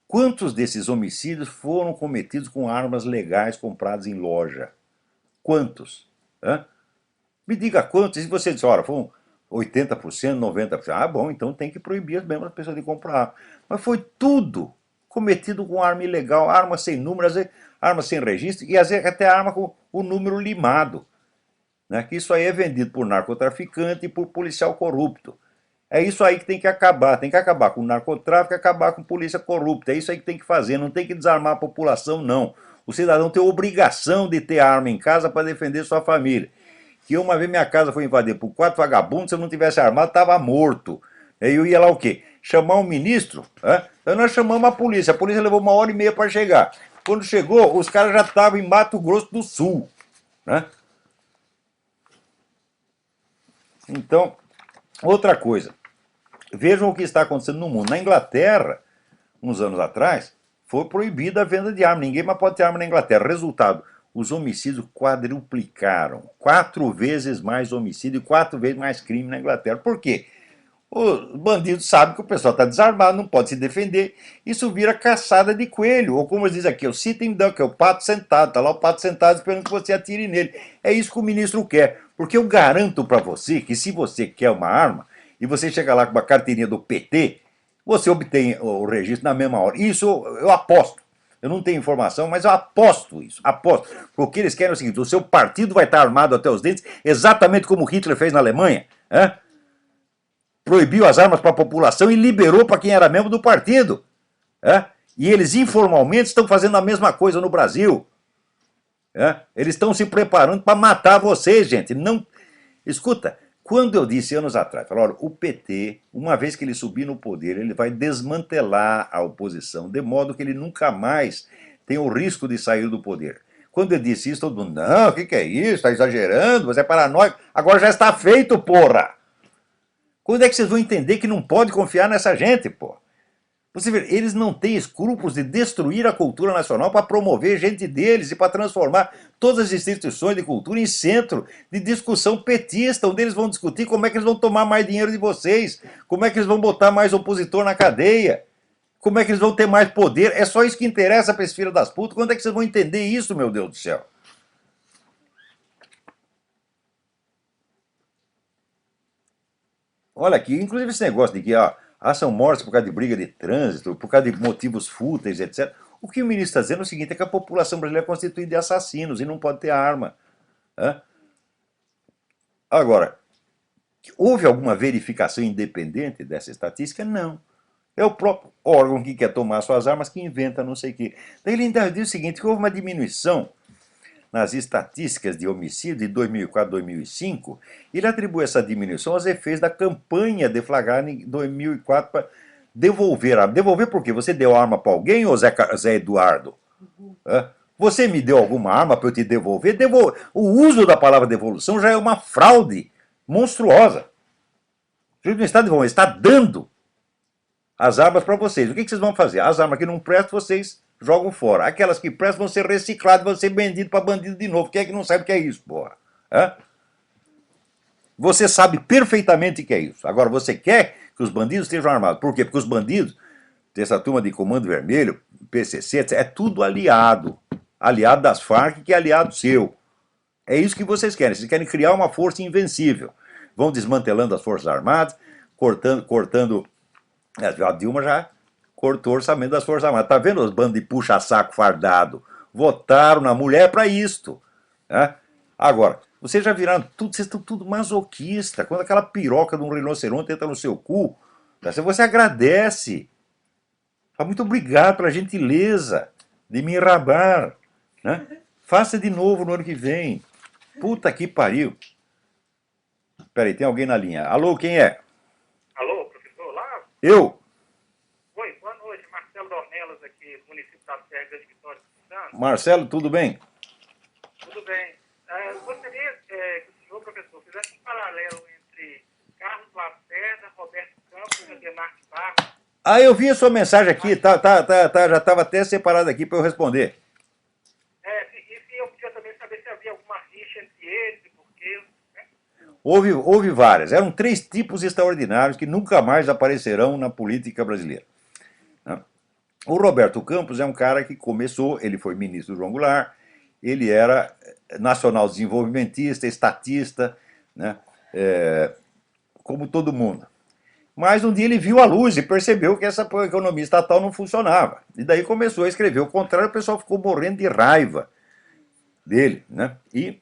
quantos desses homicídios foram cometidos com armas legais compradas em loja? Quantos? Me diga quantos. E você diz, olha, foram 80%, 90%. Bom, então tem que proibir as mesmas pessoas de comprar. Mas foi tudo cometido com arma ilegal, arma sem número, às vezes, arma sem registro, e às vezes até arma com o número limado. Né? Que isso aí é vendido por narcotraficante e por policial corrupto. É isso aí que tem que acabar com o narcotráfico, acabar com a polícia corrupta, é isso aí que tem que fazer, não tem que desarmar a população, não. O cidadão tem a obrigação de ter arma em casa para defender sua família. que uma vez minha casa foi invadida por 4 vagabundos, se eu não tivesse armado, estava morto. Aí eu ia lá o quê? Chamar um ministro? Então nós chamamos a polícia levou 1h30 para chegar. Quando chegou, os caras já estavam em Mato Grosso do Sul. Né? Então, outra coisa, vejam o que está acontecendo no mundo. Na Inglaterra, uns anos atrás, foi proibida a venda de arma. Ninguém mais pode ter arma na Inglaterra. Resultado, os homicídios quadruplicaram. 4 vezes mais homicídio e 4 vezes mais crime na Inglaterra. Por quê? Os bandidos sabem que o pessoal está desarmado, não pode se defender. Isso vira caçada de coelho. Ou como diz aqui, o sitting duck, é o pato sentado. Está lá o pato sentado esperando que você atire nele. É isso que o ministro quer. Porque eu garanto para você que se você quer uma arma e você chega lá com uma carteirinha do PT, você obtém o registro na mesma hora. Isso eu aposto. Eu não tenho informação, mas eu aposto isso. Aposto. Porque o que eles querem é o seguinte: o seu partido vai estar armado até os dentes, exatamente como Hitler fez na Alemanha. Proibiu as armas para a população e liberou para quem era membro do partido. E eles informalmente estão fazendo a mesma coisa no Brasil. Eles estão se preparando para matar vocês, gente. Não. Escuta, quando eu disse anos atrás, olha, o PT, uma vez que ele subir no poder, ele vai desmantelar a oposição, de modo que ele nunca mais tem o risco de sair do poder. Quando eu disse isso, todo mundo, não, o que é isso? Está exagerando, você é paranoico. Agora já está feito, porra! Quando é que vocês vão entender que não pode confiar nessa gente, pô? Você vê, eles não têm escrúpulos de destruir a cultura nacional para promover gente deles e para transformar todas as instituições de cultura em centro de discussão petista, onde eles vão discutir como é que eles vão tomar mais dinheiro de vocês, como é que eles vão botar mais opositor na cadeia, como é que eles vão ter mais poder. É só isso que interessa para esse filho das putas. Quando é que vocês vão entender isso, meu Deus do céu? Olha aqui, inclusive esse negócio de que são mortes por causa de briga de trânsito, por causa de motivos fúteis, etc. O que o ministro está dizendo é o seguinte, é que a população brasileira é constituída de assassinos e não pode ter arma. Agora, houve alguma verificação independente dessa estatística? Não. É o próprio órgão que quer tomar suas armas que inventa não sei o quê. Daí ele ainda diz o seguinte, que houve uma diminuição nas estatísticas de homicídio de 2004 a 2005, ele atribui essa diminuição aos efeitos da campanha deflagrada em 2004 para devolver arma. Devolver por quê? Você deu arma para alguém, ou Zé Eduardo? Você me deu alguma arma para eu te devolver? O uso da palavra devolução já é uma fraude monstruosa. O juiz não está devolvendo, está dando as armas para vocês. O que vocês vão fazer? As armas que não prestam, vocês jogam fora. Aquelas que prestam vão ser recicladas, vão ser vendidas para bandido de novo. Quem é que não sabe o que é isso, porra? Você sabe perfeitamente o que é isso. Agora, você quer que os bandidos estejam armados. Por quê? Porque os bandidos, dessa turma de Comando Vermelho, PCC, etc., é tudo aliado. Aliado das Farc, que é aliado seu. É isso que vocês querem. Vocês querem criar uma força invencível. Vão desmantelando as Forças Armadas, cortando. A Dilma já cortou o orçamento das Forças Armadas. Tá vendo os bandos de puxa-saco fardado? Votaram na mulher para isto. Agora, vocês já viraram tudo, vocês estão tudo masoquista. Quando aquela piroca de um rinoceronte entra no seu cu, você agradece. Fala, muito obrigado pela gentileza de me enrabar. Faça de novo no ano que vem. Puta que pariu. Peraí, tem alguém na linha. Alô, quem é? Alô, professor Olavo? Eu? Oi, boa noite. Marcelo Dornelas aqui, do município da Serra Grande Vitória de Santos. Marcelo, tudo bem? Tudo bem. Gostaria que o senhor, professor, fizesse um paralelo entre Carlos Lacerda, Roberto Campos e Ademar de Barros. Eu vi a sua mensagem aqui, já estava até separado aqui para eu responder. E se eu podia também saber se havia alguma rixa entre eles e por quê, né? Houve várias. Eram 3 tipos extraordinários que nunca mais aparecerão na política brasileira. O Roberto Campos é um cara que começou, ele foi ministro do João Goulart, ele era nacional desenvolvimentista, estatista, como todo mundo. Mas um dia ele viu a luz e percebeu que essa economia estatal não funcionava. E daí começou a escrever o contrário, o pessoal ficou morrendo de raiva dele. E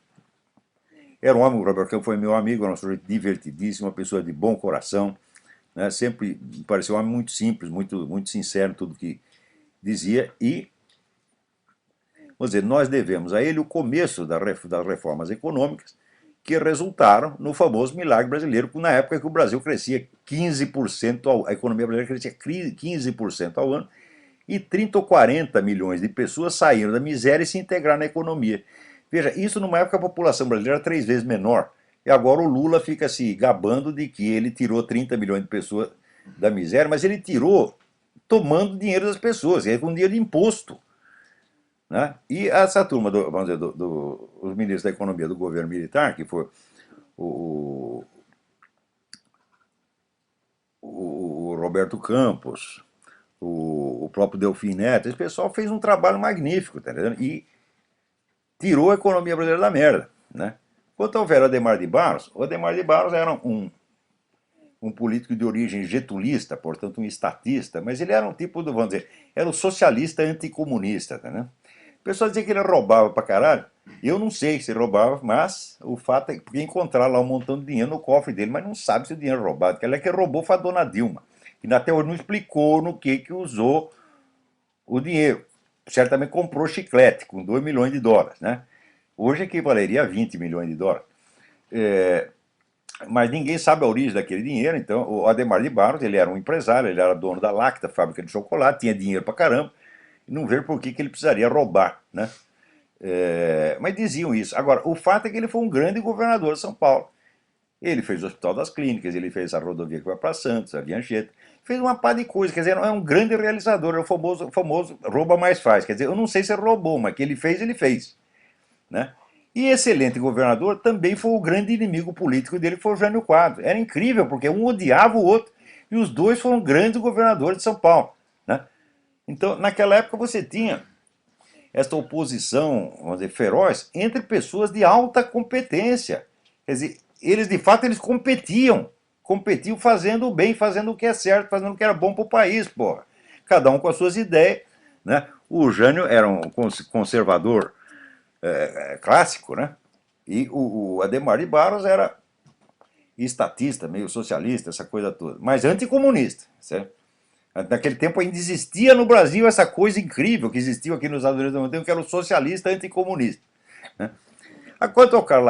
era um homem, o Roberto Campos foi meu amigo, era um sujeito divertidíssimo, uma pessoa de bom coração, sempre me pareceu um homem muito simples, muito, muito sincero em tudo que dizia. E, vamos dizer, nós devemos a ele o começo das reformas econômicas, que resultaram no famoso milagre brasileiro, na época que o Brasil crescia 15%, a economia brasileira crescia 15% ao ano, e 30 ou 40 milhões de pessoas saíram da miséria e se integraram na economia. Veja, isso numa época a população brasileira era 3 vezes menor. E agora o Lula fica se gabando de que ele tirou 30 milhões de pessoas da miséria, mas ele tirou tomando dinheiro das pessoas, com dinheiro de imposto. Né? E essa turma, vamos dizer, os ministros da economia do governo militar, que foi o, o Roberto Campos, o próprio Delfim Neto, esse pessoal fez um trabalho magnífico, tá entendendo? E tirou a economia brasileira da merda. Né? Quanto ao velho Adhemar de Barros, o Adhemar de Barros era um político de origem getulista, portanto um estatista, mas ele era um tipo, vamos dizer, era um socialista anticomunista. Tá, né? O pessoal dizia que ele roubava pra caralho. Eu não sei se ele roubava, mas o fato é que encontraram lá um montão de dinheiro no cofre dele, mas não sabe se o dinheiro é roubado. Aquela que roubou foi a dona Dilma, que até hoje não explicou no que usou o dinheiro. Certamente comprou chiclete com 2 milhões de dólares. Né? Hoje equivaleria a 20 milhões de dólares. Mas ninguém sabe a origem daquele dinheiro, então o Adhemar de Barros, ele era um empresário, ele era dono da Lacta, fábrica de chocolate, tinha dinheiro pra caramba, e não vejo por que ele precisaria roubar, né? Mas diziam isso. Agora, o fato é que ele foi um grande governador de São Paulo. Ele fez o Hospital das Clínicas, ele fez a rodovia que vai para Santos, a Via Anchieta, fez uma par de coisas, quer dizer, é um grande realizador, é o famoso rouba mais faz, quer dizer, eu não sei se ele roubou, mas que ele fez, né? E excelente governador também foi o grande inimigo político dele, que foi o Jânio Quadros. Era incrível, porque um odiava o outro, e os dois foram grandes governadores de São Paulo. Né? Então, naquela época você tinha esta oposição, vamos dizer, feroz, entre pessoas de alta competência. Quer dizer, eles de fato eles competiam fazendo o bem, fazendo o que é certo, fazendo o que era bom para o país, porra. Cada um com as suas ideias. Né? O Jânio era um conservador clássico, né? E o Adhemar de Barros era estatista, meio socialista, essa coisa toda, mas anticomunista, certo? Naquele tempo ainda existia no Brasil essa coisa incrível que existiu aqui nos Estados Unidos ao mesmo tempo, que era o socialista anticomunista. Né? Quanto ao Carlos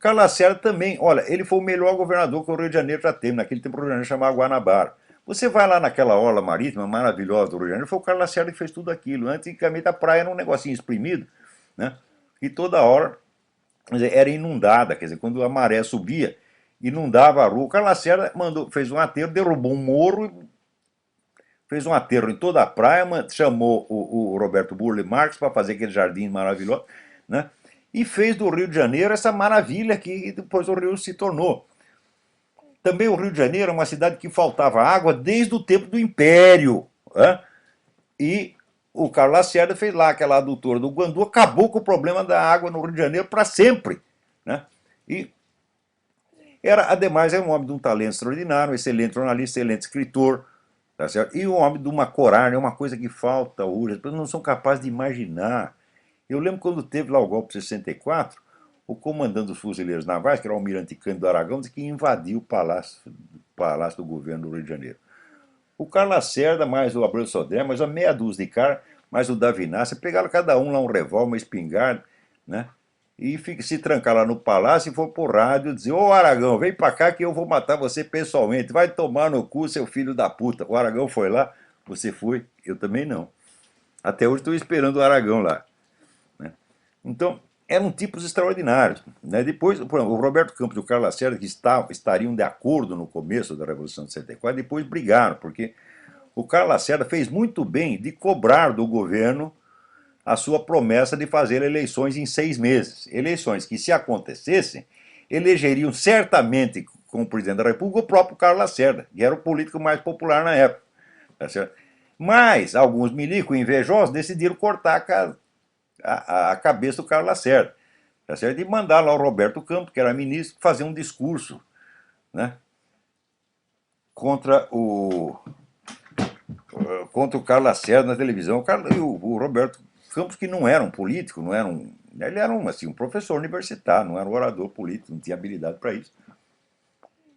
Lacerda também, olha, ele foi o melhor governador que o Rio de Janeiro já teve. Naquele tempo o Rio de Janeiro chamava Guanabara. Você vai lá naquela orla marítima maravilhosa do Rio de Janeiro, foi o Carlos Lacerda que fez tudo aquilo. Antigamente a praia era um negocinho exprimido, né? E toda hora era inundada, quer dizer, quando a maré subia, inundava a rua. O Carlos Lacerda fez um aterro, derrubou um morro, fez um aterro em toda a praia, chamou o Roberto Burle Marx para fazer aquele jardim maravilhoso, né? E fez do Rio de Janeiro essa maravilha que depois o Rio se tornou. Também o Rio de Janeiro é uma cidade que faltava água desde o tempo do Império. Né? E o Carlos Lacerda fez lá aquela adutora do Guandu, acabou com o problema da água no Rio de Janeiro para sempre. Né? E ademais, é um homem de um talento extraordinário, um excelente jornalista, excelente escritor, tá certo? E um homem de uma coragem, é uma coisa que falta hoje, as pessoas não são capazes de imaginar. Eu lembro quando teve lá o golpe de 64, o comandante dos fuzileiros navais, que era o almirante Cândido Aragão, disse que invadiu o palácio do governo do Rio de Janeiro. O Carlos Lacerda, mais o Abreu Sodré, mais uma meia dúzia de cara, mais o Davi Nasser, pegaram cada um lá um revólver, uma espingarda, né? E se trancaram lá no palácio e foram pro rádio dizer: Ô Aragão, vem pra cá que eu vou matar você pessoalmente, vai tomar no cu, seu filho da puta. O Aragão foi lá, você foi, eu também não. Até hoje estou esperando o Aragão lá. Né? Então, eram tipos extraordinários. Né? Depois, por exemplo, o Roberto Campos e o Carlos Lacerda, que estariam de acordo no começo da Revolução de 64, depois brigaram, porque o Carlos Lacerda fez muito bem de cobrar do governo a sua promessa de fazer eleições em 6 meses. Eleições que, se acontecessem, elegeriam certamente como presidente da República o próprio Carlos Lacerda, que era o político mais popular na época. Tá certo? Mas alguns milicos invejosos decidiram cortar a cabeça do Carlos Lacerda. Tá certo? E mandaram lá o Roberto Campos, que era ministro, fazer um discurso, né, contra o Carlos Lacerda na televisão. O Roberto Campos, que não era um político, não era ele era um professor universitário, não era um orador político, não tinha habilidade para isso.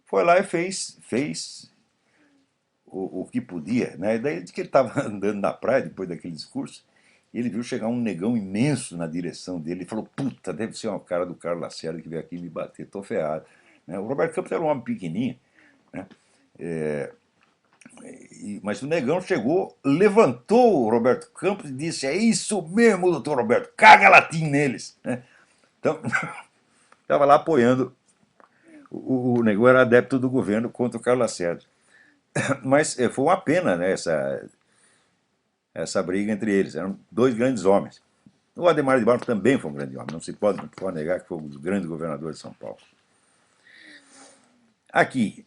Foi lá e fez o que podia. Né? E daí que ele estava andando na praia depois daquele discurso, Ele viu chegar um negão imenso na direção dele e falou: puta, deve ser uma cara do Carlos Lacerda que veio aqui me bater, tô ferrado. Né? O Roberto Campos era um homem pequenininho, né? Mas o negão chegou, levantou o Roberto Campos e disse: é isso mesmo, doutor Roberto, caga latim neles. Né? Então, estava lá apoiando. O negão era adepto do governo contra o Carlos Lacerda. Mas foi uma pena, né, essa briga entre eles. Eram dois grandes homens. O Adhemar de Barros também foi um grande homem, não se pode negar que foi um dos grandes governadores de São Paulo. Aqui,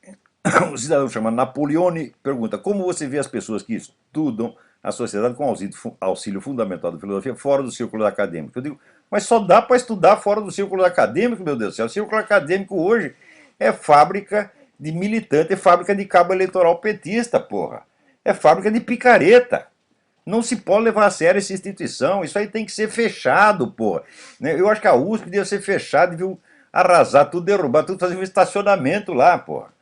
um cidadão chamado Napoleone pergunta: como você vê as pessoas que estudam a sociedade com auxílio fundamental da filosofia fora do círculo acadêmico? Eu digo, mas só dá para estudar fora do círculo acadêmico, meu Deus do céu. O círculo acadêmico hoje é fábrica de militante, é fábrica de cabo eleitoral petista, porra. É fábrica de picareta. Não se pode levar a sério essa instituição. Isso aí tem que ser fechado, porra. Eu acho que a USP devia ser fechada, devia arrasar tudo, derrubar tudo, fazer um estacionamento lá, porra.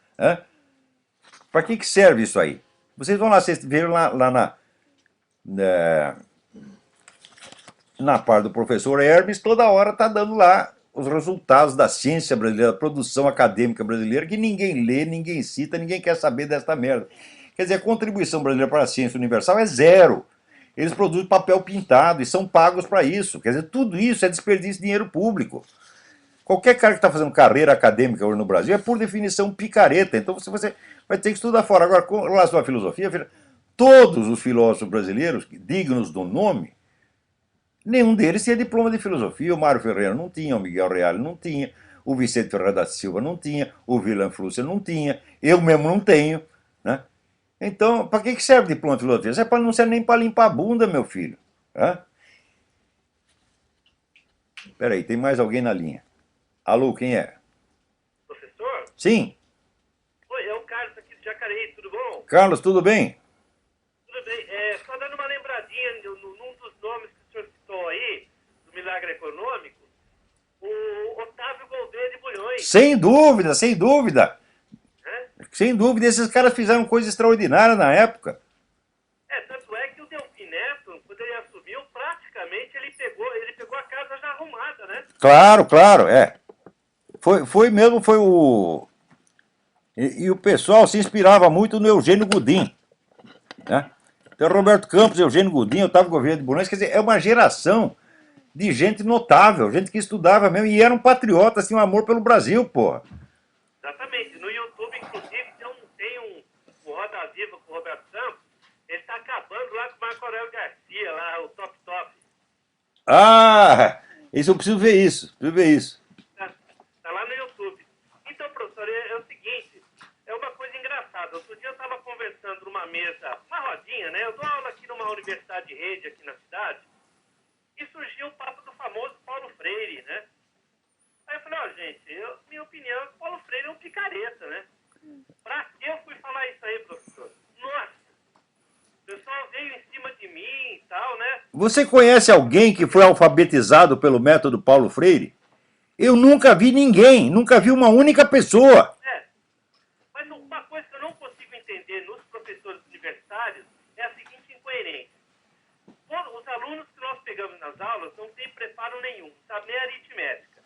Para que serve isso aí? Vocês vão lá, vocês viram lá na parte do professor Hermes, toda hora está dando lá os resultados da ciência brasileira, da produção acadêmica brasileira, que ninguém lê, ninguém cita, ninguém quer saber desta merda. Quer dizer, a contribuição brasileira para a ciência universal é zero. Eles produzem papel pintado e são pagos para isso. Quer dizer, tudo isso é desperdício de dinheiro público. Qualquer cara que está fazendo carreira acadêmica hoje no Brasil é, por definição, picareta. Então você vai ter que estudar fora. Agora, com relação à filosofia, todos os filósofos brasileiros, dignos do nome, nenhum deles tinha diploma de filosofia. O Mário Ferreira não tinha, o Miguel Reale não tinha, o Vicente Ferreira da Silva não tinha, o Villan Flúcia não tinha, eu mesmo não tenho. Né? Então, para que serve diploma de filosofia? Isso não serve nem para limpar a bunda, meu filho. Espera aí, tem mais alguém na linha. Alô, quem é? Professor? Sim. Oi, é o Carlos aqui do Jacareí, tudo bom? Carlos, tudo bem? Tudo bem. Só dando uma lembradinha num dos nomes que o senhor citou aí, do milagre econômico, o Otávio Gouveia de Bulhões. Sem dúvida, sem dúvida. Sem dúvida, esses caras fizeram coisa extraordinária na época. Tanto é que o Delfim Neto, quando ele assumiu, praticamente ele pegou a casa já arrumada, né? Claro, claro, Foi mesmo, foi o... E o pessoal se inspirava muito no Eugênio Goudin. Né? Então, Roberto Campos, Eugênio Goudin, Otávio Gouveia de Bulhões, quer dizer, é uma geração de gente notável, gente que estudava mesmo e eram patriotas, tinham amor pelo Brasil, porra. Exatamente. No YouTube, inclusive, tem um Roda Viva com o Roberto Campos, ele tá acabando lá com o Marco Aurélio Garcia, lá, o Top Top. Ah, isso eu preciso ver isso, Tá lá no YouTube. Então, professor, é o seguinte, é uma coisa engraçada. Outro dia eu estava conversando numa mesa, uma rodinha, né? Eu dou aula aqui numa universidade de rede aqui na cidade, e surgiu o papo do famoso Paulo Freire, né? Aí eu falei, gente, minha opinião é que o Paulo Freire é um picareta, né? Pra que eu fui falar isso aí, professor? Nossa! O pessoal veio em cima de mim e tal, né? Você conhece alguém que foi alfabetizado pelo método Paulo Freire? Eu nunca vi ninguém, nunca vi uma única pessoa. Mas uma coisa que eu não consigo entender nos professores universitários é a seguinte incoerência. Os alunos que nós pegamos nas aulas não têm preparo nenhum, não sabem nem aritmética.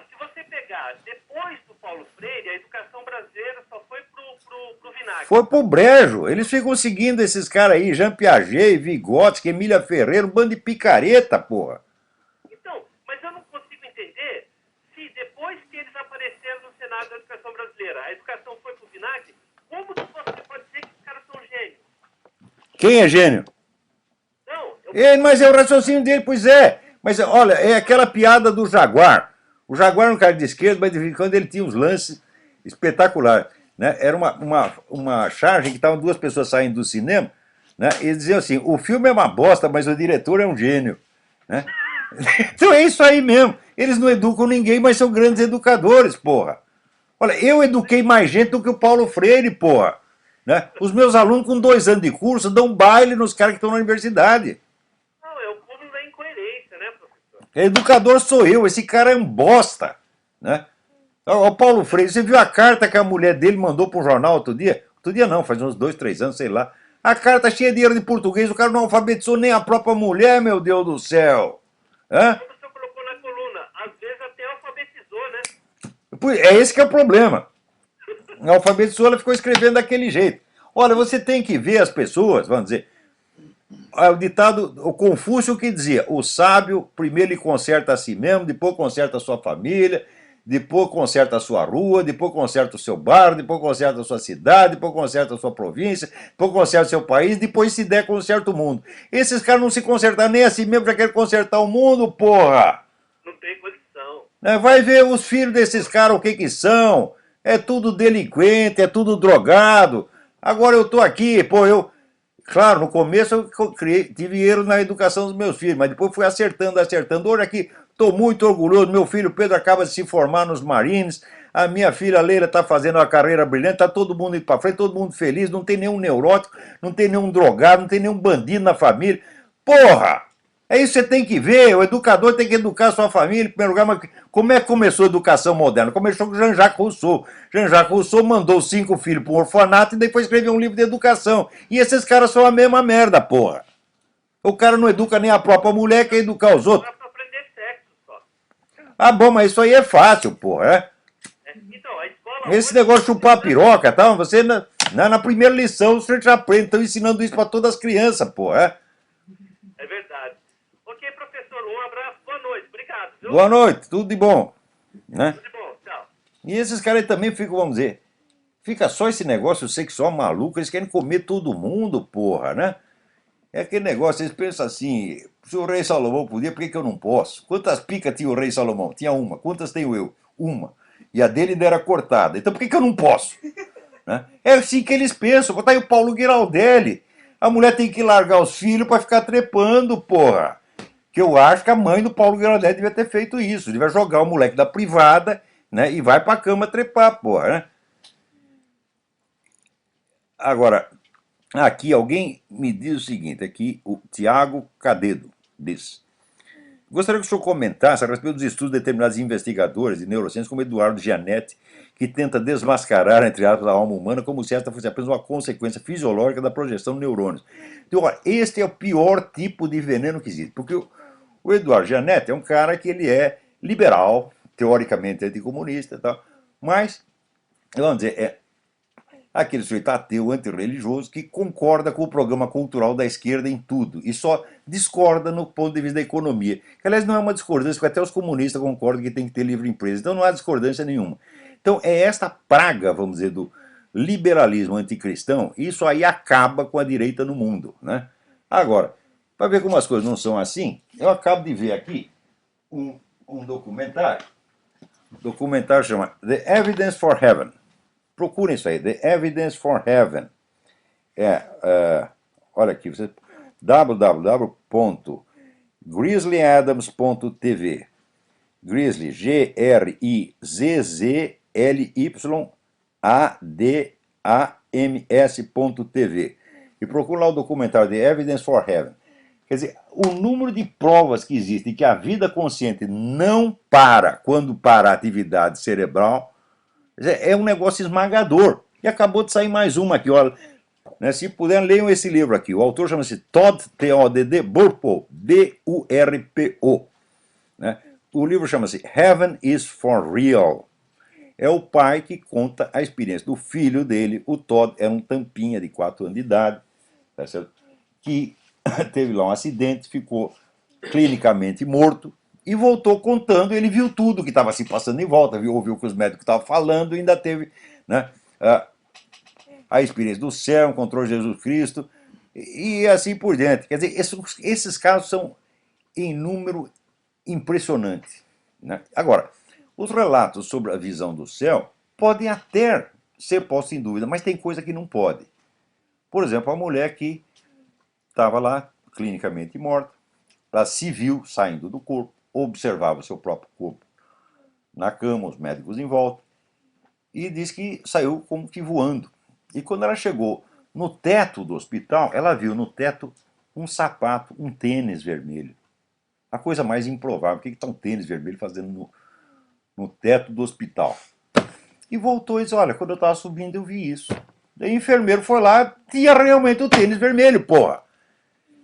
Se você pegar depois do Paulo Freire, a educação brasileira só foi pro vinagre. Foi pro brejo. Eles ficam seguindo esses caras aí, Jean Piaget, Vygotsky, Emília Ferreira, um bando de picareta, porra. Então, mas eu não consigo entender se depois que eles apareceram no Senado da Educação Brasileira, a educação foi pro vinagre, como que você pode dizer que os caras são gênios? Quem é gênio? Não, Mas é o raciocínio dele, pois é. Mas olha, é aquela piada do Jaguar. O Jaguar era um cara de esquerda, mas de vez em quando ele tinha uns lances espetaculares. Né? Era uma charge que estavam duas pessoas saindo do cinema, né? E eles diziam assim: o filme é uma bosta, mas o diretor é um gênio. Né? Então é isso aí mesmo. Eles não educam ninguém, mas são grandes educadores, porra. Olha, eu eduquei mais gente do que o Paulo Freire, porra. Né? Os meus alunos com 2 anos de curso dão baile nos caras que estão na universidade. não, é o cúmulo da incoerência, né, professor? Educador sou eu, esse cara é um bosta. Né? O Paulo Freire, você viu a carta que a mulher dele mandou para o jornal outro dia? Outro dia não, faz uns 2, 3 anos, sei lá. A carta cheia de erro de português, o cara não alfabetizou nem a própria mulher, meu Deus do céu. Hã? Como o senhor colocou na coluna, às vezes até alfabetizou, né? É esse que é o problema. A alfabetizou, ela ficou escrevendo daquele jeito. Olha, você tem que ver as pessoas, vamos dizer, o ditado, o Confúcio que dizia, o sábio primeiro ele conserta a si mesmo, depois conserta a sua família, depois conserta a sua rua, depois conserta o seu bairro, depois conserta a sua cidade, depois conserta a sua província, depois conserta o seu país, depois se der conserta o mundo. Esses caras não se consertaram nem a si mesmo, já querem consertar o mundo, porra! Não tem condição. Vai ver os filhos desses caras o que são, é tudo delinquente, é tudo drogado. Agora eu tô aqui, pô, claro, no começo eu tive erro na educação dos meus filhos, mas depois fui acertando. Hoje aqui estou muito orgulhoso. Meu filho Pedro acaba de se formar nos Marines. A minha filha Leila está fazendo uma carreira brilhante. Está todo mundo indo para frente, todo mundo feliz. Não tem nenhum neurótico, não tem nenhum drogado, não tem nenhum bandido na família. Porra! É isso que você tem que ver. O educador tem que educar a sua família em primeiro lugar. Mas como é que começou a educação moderna? Começou com Jean-Jacques Rousseau. Jean-Jacques Rousseau mandou 5 filhos para um orfanato e depois escreveu um livro de educação. E esses caras são a mesma merda, porra. O cara não educa nem a própria mulher, quer educar os outros. Dá pra aprender sexo só. Ah, bom, mas isso aí é fácil, porra. Então, a escola Esse hoje... negócio de chupar piroca, tá? Você na primeira lição você já aprende. Estão ensinando isso para todas as crianças, porra. É verdade. Ok, professor, um abraço, boa noite, obrigado, viu? Boa noite, tudo de bom. Né? Tudo de bom, tchau. E esses caras aí também ficam, vamos dizer, fica só esse negócio sexual maluco, eles querem comer todo mundo, porra, né? É aquele negócio, eles pensam assim, se o rei Salomão podia, por que eu não posso? Quantas picas tinha o rei Salomão? Tinha uma. Quantas tenho eu? Uma. E a dele ainda era cortada. Então por que eu não posso? Né? É assim que eles pensam. Tá aí o Paulo Giraldelli. A mulher tem que largar os filhos para ficar trepando, porra. Que eu acho que a mãe do Paulo Giraldelli devia ter feito isso. Devia jogar o moleque da privada, né, e vai pra cama trepar, porra, né? Agora, aqui alguém me diz o seguinte, aqui o Tiago Cadedo diz: gostaria que o senhor comentasse a respeito dos estudos de determinados investigadores de neurociência, como Eduardo Gianetti, que tenta desmascarar, entre aspas, a alma humana como se esta fosse apenas uma consequência fisiológica da projeção de neurônios. Então, olha, este é o pior tipo de veneno que existe, porque o Eduardo Gianetti é um cara que ele é liberal, teoricamente anticomunista e tal, mas, vamos dizer, é aquele sujeito ateu, antirreligioso, que concorda com o programa cultural da esquerda em tudo, e só discorda no ponto de vista da economia. Que, aliás, não é uma discordância, porque até os comunistas concordam que tem que ter livre empresa, então não há discordância nenhuma. Então é esta praga, vamos dizer, do liberalismo anticristão, isso aí acaba com a direita no mundo, né? Agora, para ver como as coisas não são assim, eu acabo de ver aqui um documentário. O documentário chama The Evidence for Heaven. Procurem isso aí, The Evidence for Heaven. Olha aqui, você www.grizzlyadams.tv. Grizzly, GRIZLYADAMS.tv. E procura lá o documentário The Evidence for Heaven. Quer dizer, o número de provas que existe que a vida consciente não para quando para a atividade cerebral é um negócio esmagador. E acabou de sair mais uma aqui, olha. Né, se puderem, leiam esse livro aqui. O autor chama-se Todd, T-O-D-D, Burpo, B-U-R-P-O. Né? O livro chama-se Heaven is for Real. É o pai que conta a experiência do filho dele. O Todd era um tampinha de 4 anos de idade, tá certo? Que teve lá um acidente, ficou clinicamente morto e voltou contando. Ele viu tudo que estava se passando em volta, ouviu o que os médicos estavam falando, e ainda teve, né, a experiência do céu, encontrou Jesus Cristo e assim por diante. Quer dizer, esses casos são em número impressionante, né? Agora, os relatos sobre a visão do céu podem até ser postos em dúvida, mas tem coisa que não pode. Por exemplo, a mulher que estava lá, clinicamente morta, ela se viu saindo do corpo, observava o seu próprio corpo na cama, os médicos em volta, e diz que saiu como que voando. E quando ela chegou no teto do hospital, ela viu no teto um sapato, um tênis vermelho. A coisa mais improvável. O que está um tênis vermelho fazendo no teto do hospital? E voltou e disse, olha, quando eu estava subindo eu vi isso. Daí o enfermeiro foi lá, tinha realmente o tênis vermelho, porra.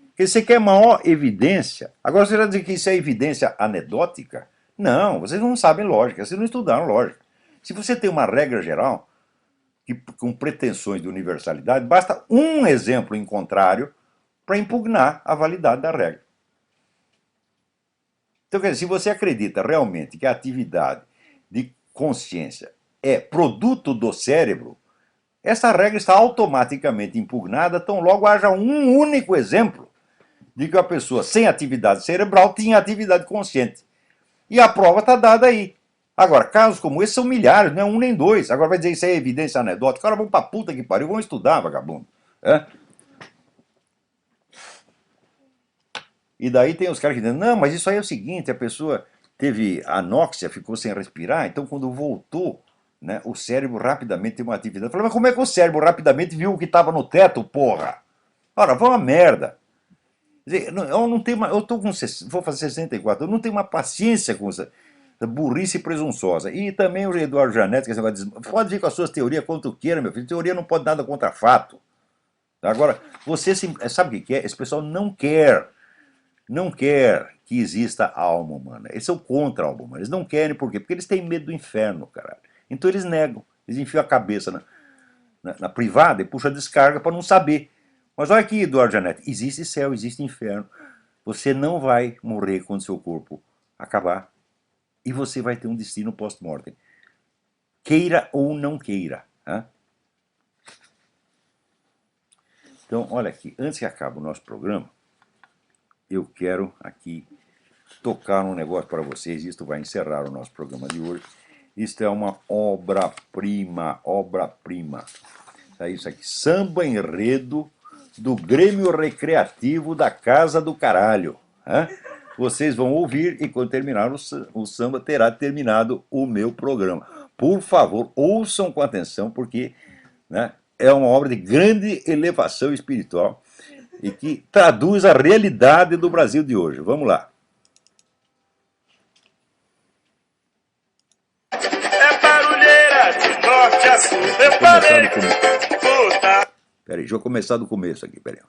Porque você quer maior evidência. Agora você vai dizer que isso é evidência anedótica? Não, vocês não sabem lógica, vocês não estudaram lógica. Se você tem uma regra geral, que, com pretensões de universalidade, basta um exemplo em contrário para impugnar a validade da regra. Então, quer dizer, se você acredita realmente que a atividade de consciência é produto do cérebro, essa regra está automaticamente impugnada, tão logo haja um único exemplo de que a pessoa sem atividade cerebral tinha atividade consciente. E a prova está dada aí. Agora, casos como esse são milhares, não é um nem dois. Agora vai dizer isso é evidência anedótica. Cara, vão pra puta que pariu, vão estudar, vagabundo. É? E daí tem os caras que dizem, não, mas isso aí é o seguinte, a pessoa teve anóxia, ficou sem respirar, então quando voltou, né, o cérebro rapidamente teve uma atividade. Eu falei, mas como é que o cérebro rapidamente viu o que estava no teto, porra? Ora, foi uma merda. Eu não tenho uma, eu tô com, vou fazer 64, eu não tenho uma paciência com essa burrice presunçosa. E também o Eduardo Janete, que diz, pode vir com as suas teorias quanto queira, meu filho, teoria não pode nada contra fato. Agora, você sabe o que é? Esse pessoal não quer que exista alma humana. Eles são contra a alma humana. Eles não querem, por quê? Porque eles têm medo do inferno, caralho. Então eles negam. Eles enfiam a cabeça na privada e puxam a descarga para não saber. Mas olha aqui, Eduardo Janete, existe céu, existe inferno. Você não vai morrer quando seu corpo acabar. E você vai ter um destino post-mortem. Queira ou não queira. Hein? Então, olha aqui, antes que acabe o nosso programa, eu quero aqui tocar um negócio para vocês. Isto vai encerrar o nosso programa de hoje. Isto é uma obra-prima, obra-prima. É isso aqui, samba enredo do Grêmio Recreativo da Casa do Caralho. Hein? Vocês vão ouvir e quando terminar o samba terá terminado o meu programa. Por favor, ouçam com atenção, porque, né, é uma obra de grande elevação espiritual e que traduz a realidade do Brasil de hoje. Vamos lá. É barulheira de norte a sul. Eu Começar falei, do começo. puta. Peraí, deixa eu começar do começo aqui, peraí.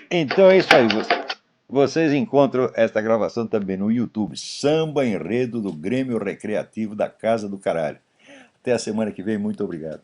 Então é isso aí. Vocês encontram esta gravação também no YouTube. Samba Enredo do Grêmio Recreativo da Casa do Caralho. Até a semana que vem. Muito obrigado.